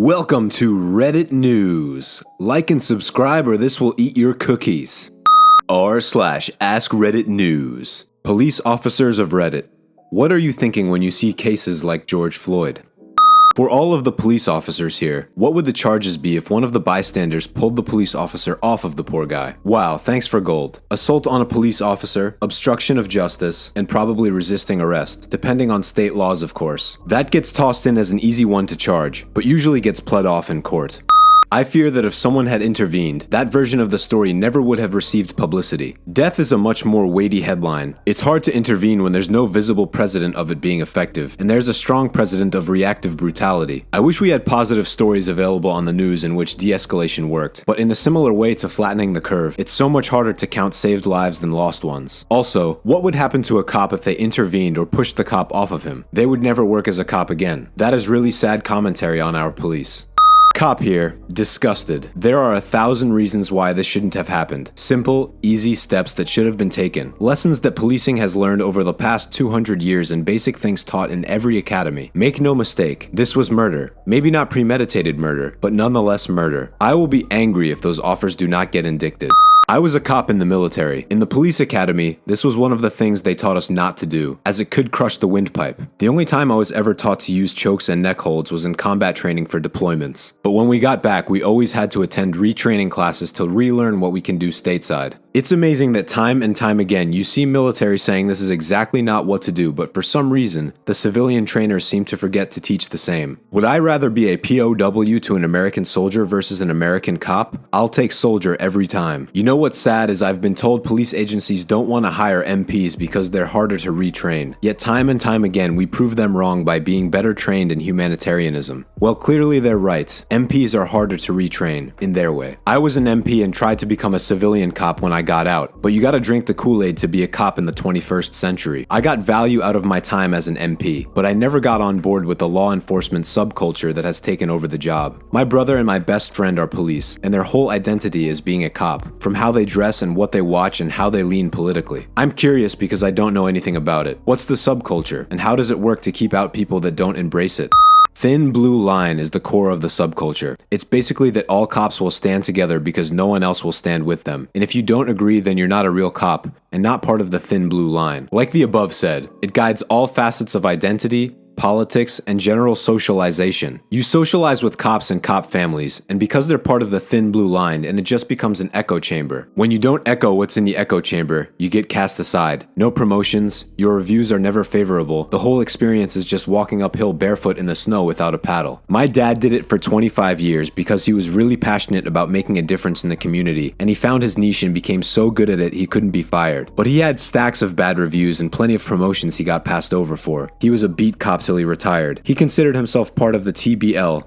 Welcome to Reddit News. Like and subscribe or this will eat your cookies. r/AskReddit News. Police officers of Reddit. What are you thinking when you see cases like George Floyd? For all of the police officers here, what would the charges be if one of the bystanders pulled the police officer off of the poor guy? Wow, thanks for gold. Assault on a police officer, obstruction of justice, and probably resisting arrest, depending on state laws of course. That gets tossed in as an easy one to charge, but usually gets pled off in court. I fear that if someone had intervened, that version of the story never would have received publicity. Death is a much more weighty headline. It's hard to intervene when there's no visible precedent of it being effective, and there's a strong precedent of reactive brutality. I wish we had positive stories available on the news in which de-escalation worked, but in a similar way to flattening the curve, it's so much harder to count saved lives than lost ones. Also, what would happen to a cop if they intervened or pushed the cop off of him? They would never work as a cop again. That is really sad commentary on our police. Cop here, disgusted. There are 1,000 reasons why this shouldn't have happened. Simple, easy steps that should have been taken. Lessons that policing has learned over the past 200 years and basic things taught in every academy. Make no mistake, this was murder. Maybe not premeditated murder, but nonetheless murder. I will be angry if those offers do not get indicted. I was a cop in the military. In the police academy, this was one of the things they taught us not to do, as it could crush the windpipe. The only time I was ever taught to use chokes and neck holds was in combat training for deployments. But when we got back, we always had to attend retraining classes to relearn what we can do stateside. It's amazing that time and time again you see military saying this is exactly not what to do, but for some reason, the civilian trainers seem to forget to teach the same. Would I rather be a POW to an American soldier versus an American cop? I'll take soldier every time. You know what's sad is I've been told police agencies don't want to hire MPs because they're harder to retrain. Yet time and time again we prove them wrong by being better trained in humanitarianism. Well, clearly they're right. MPs are harder to retrain, in their way. I was an MP and tried to become a civilian cop when I got out, but you gotta drink the Kool-Aid to be a cop in the 21st century. I got value out of my time as an MP, but I never got on board with the law enforcement subculture that has taken over the job. My brother and my best friend are police, and their whole identity is being a cop, from how they dress and what they watch and how they lean politically. I'm curious because I don't know anything about it. What's the subculture, and how does it work to keep out people that don't embrace it? Thin blue line is the core of the subculture. It's basically that all cops will stand together because no one else will stand with them. And if you don't agree, then you're not a real cop and not part of the thin blue line. Like the above said, it guides all facets of identity, politics, and general socialization. You socialize with cops and cop families, and because they're part of the thin blue line, and it just becomes an echo chamber. When you don't echo what's in the echo chamber, you get cast aside. No promotions, your reviews are never favorable, the whole experience is just walking uphill barefoot in the snow without a paddle. My dad did it for 25 years because he was really passionate about making a difference in the community, and he found his niche and became so good at it he couldn't be fired. But he had stacks of bad reviews and plenty of promotions he got passed over for. He was a beat cop till he retired. He considered himself part of the TBL,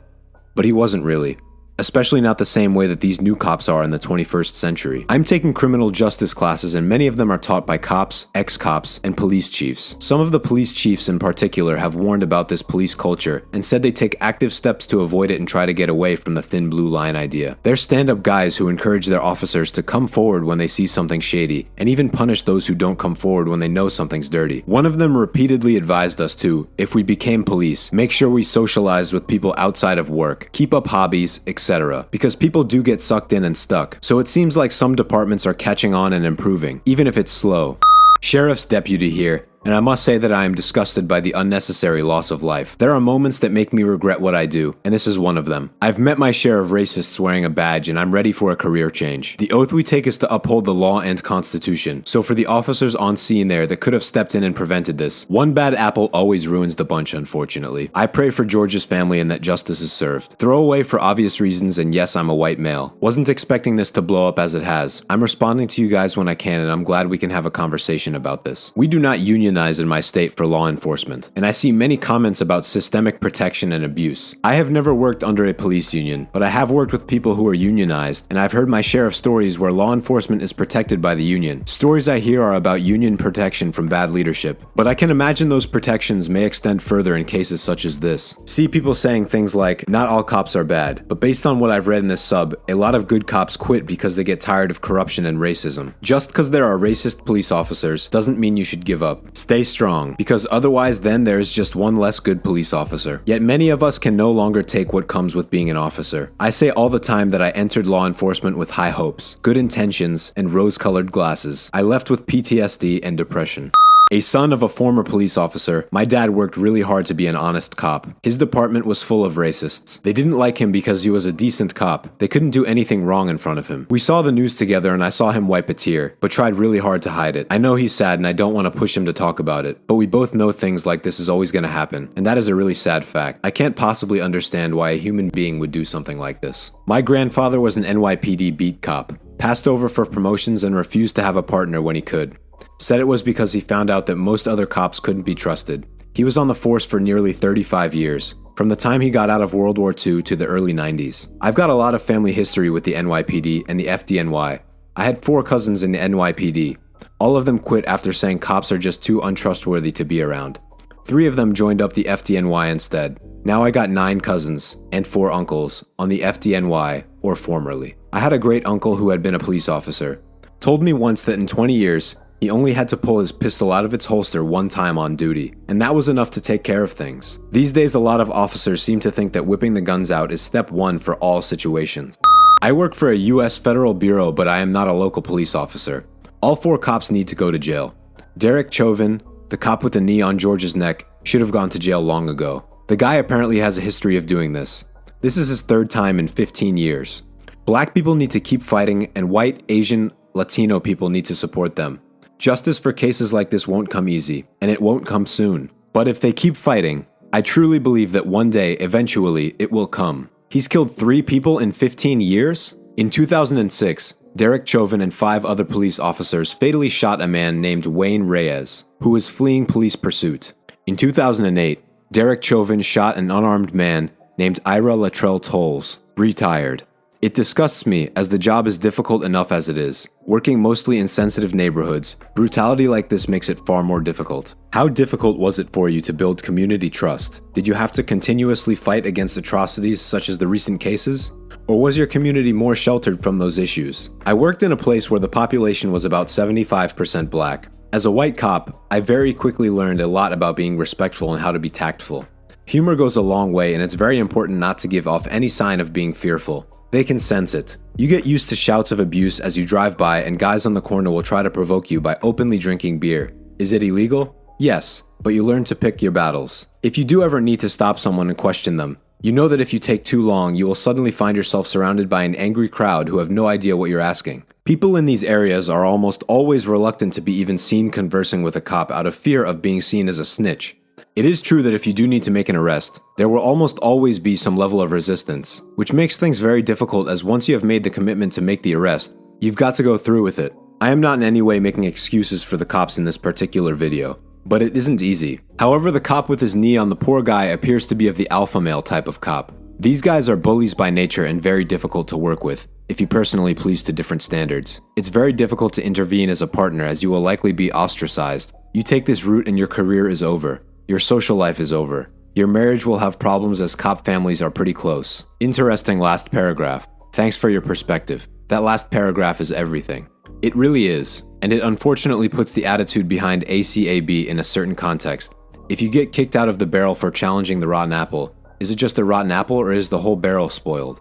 but he wasn't really. Especially not the same way that these new cops are in the 21st century. I'm taking criminal justice classes and many of them are taught by cops, ex-cops, and police chiefs. Some of the police chiefs in particular have warned about this police culture and said they take active steps to avoid it and try to get away from the thin blue line idea. They're stand-up guys who encourage their officers to come forward when they see something shady and even punish those who don't come forward when they know something's dirty. One of them repeatedly advised us to, if we became police, make sure we socialize with people outside of work, keep up hobbies, etc. Because people do get sucked in and stuck. So it seems like some departments are catching on and improving, even if it's slow. Sheriff's deputy here. And I must say that I am disgusted by the unnecessary loss of life. There are moments that make me regret what I do, and this is one of them. I've met my share of racists wearing a badge, and I'm ready for a career change. The oath we take is to uphold the law and constitution. So for the officers on scene there that could have stepped in and prevented this, one bad apple always ruins the bunch, unfortunately. I pray for George's family and that justice is served. Throw away for obvious reasons, and yes, I'm a white male. Wasn't expecting this to blow up as it has. I'm responding to you guys when I can, and I'm glad we can have a conversation about this. We do not unionize in my state for law enforcement, and I see many comments about systemic protection and abuse. I have never worked under a police union, but I have worked with people who are unionized, and I've heard my share of stories where law enforcement is protected by the union. Stories I hear are about union protection from bad leadership, but I can imagine those protections may extend further in cases such as this. See people saying things like, not all cops are bad, but based on what I've read in this sub, a lot of good cops quit because they get tired of corruption and racism. Just because there are racist police officers doesn't mean you should give up. Stay strong, because otherwise then there is just one less good police officer. Yet many of us can no longer take what comes with being an officer. I say all the time that I entered law enforcement with high hopes, good intentions, and rose-colored glasses. I left with PTSD and depression. A son of a former police officer, my dad worked really hard to be an honest cop. His department was full of racists. They didn't like him because he was a decent cop. They couldn't do anything wrong in front of him. We saw the news together and I saw him wipe a tear, but tried really hard to hide it. I know he's sad and I don't want to push him to talk about it, but we both know things like this is always going to happen, and that is a really sad fact. I can't possibly understand why a human being would do something like this. My grandfather was an NYPD beat cop, passed over for promotions and refused to have a partner when he could. Said it was because he found out that most other cops couldn't be trusted. He was on the force for nearly 35 years, from the time he got out of World War II to the early 90s. I've got a lot of family history with the NYPD and the FDNY. I had 4 cousins in the NYPD. All of them quit after saying cops are just too untrustworthy to be around. 3 of them joined up the FDNY instead. Now I got 9 cousins and 4 uncles on the FDNY, or formerly. I had a great uncle who had been a police officer. Told me once that in 20 years, he only had to pull his pistol out of its holster one time on duty, and that was enough to take care of things. These days, a lot of officers seem to think that whipping the guns out is step 1 for all situations. I work for a US federal bureau, but I am not a local police officer. All 4 cops need to go to jail. Derek Chauvin, the cop with the knee on George's neck, should have gone to jail long ago. The guy apparently has a history of doing this. This is his 3rd time in 15 years. Black people need to keep fighting, and white, Asian, Latino people need to support them. Justice for cases like this won't come easy, and it won't come soon. But if they keep fighting, I truly believe that one day, eventually, it will come. He's killed 3 people in 15 years? In 2006, Derek Chauvin and 5 other police officers fatally shot a man named Wayne Reyes, who was fleeing police pursuit. In 2008, Derek Chauvin shot an unarmed man named Ira Latrell Tolles, retired. It disgusts me, as the job is difficult enough as it is. Working mostly in sensitive neighborhoods, brutality like this makes it far more difficult. How difficult was it for you to build community trust? Did you have to continuously fight against atrocities such as the recent cases? Or was your community more sheltered from those issues? I worked in a place where the population was about 75% black. As a white cop, I very quickly learned a lot about being respectful and how to be tactful. Humor goes a long way, and it's very important not to give off any sign of being fearful. They can sense it. You get used to shouts of abuse as you drive by, and guys on the corner will try to provoke you by openly drinking beer. Is it illegal? Yes, but you learn to pick your battles. If you do ever need to stop someone and question them, you know that if you take too long, you will suddenly find yourself surrounded by an angry crowd who have no idea what you're asking. People in these areas are almost always reluctant to be even seen conversing with a cop out of fear of being seen as a snitch. It is true that if you do need to make an arrest, there will almost always be some level of resistance, which makes things very difficult, as once you have made the commitment to make the arrest, you've got to go through with it. I am not in any way making excuses for the cops in this particular video, but it isn't easy. However, the cop with his knee on the poor guy appears to be of the alpha male type of cop. These guys are bullies by nature and very difficult to work with, if you personally police to different standards. It's very difficult to intervene as a partner, as you will likely be ostracized. You take this route and your career is over. Your social life is over. Your marriage will have problems, as cop families are pretty close. Interesting last paragraph. Thanks for your perspective. That last paragraph is everything. It really is, and it unfortunately puts the attitude behind ACAB in a certain context. If you get kicked out of the barrel for challenging the rotten apple, is it just a rotten apple, or is the whole barrel spoiled?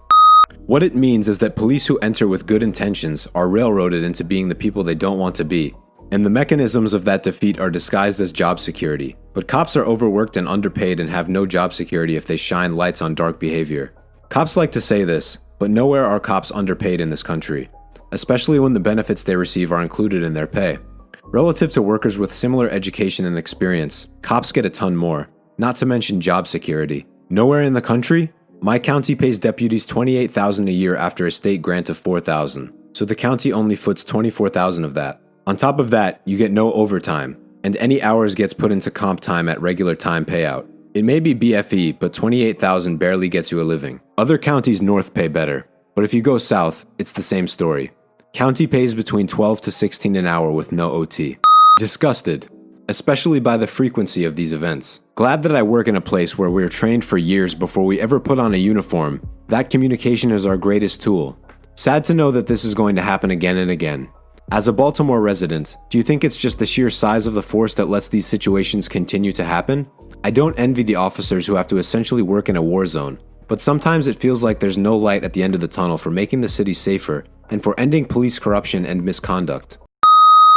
What it means is that police who enter with good intentions are railroaded into being the people they don't want to be, and the mechanisms of that defeat are disguised as job security. But cops are overworked and underpaid and have no job security if they shine lights on dark behavior. Cops like to say this, but nowhere are cops underpaid in this country, especially when the benefits they receive are included in their pay. Relative to workers with similar education and experience, cops get a ton more, not to mention job security. Nowhere in the country? My county pays deputies $28,000 a year after a state grant of $4,000, so the county only foots $24,000 of that. On top of that, you get no overtime, and any hours gets put into comp time at regular time payout. It may be BFE, but $28,000 barely gets you a living. Other counties north pay better, but if you go south, it's the same story. County pays between $12 to $16 an hour with no OT. Disgusted, especially by the frequency of these events. Glad that I work in a place where we're trained for years before we ever put on a uniform. That communication is our greatest tool. Sad to know that this is going to happen again and again. As a Baltimore resident, do you think it's just the sheer size of the force that lets these situations continue to happen? I don't envy the officers who have to essentially work in a war zone, but sometimes it feels like there's no light at the end of the tunnel for making the city safer and for ending police corruption and misconduct.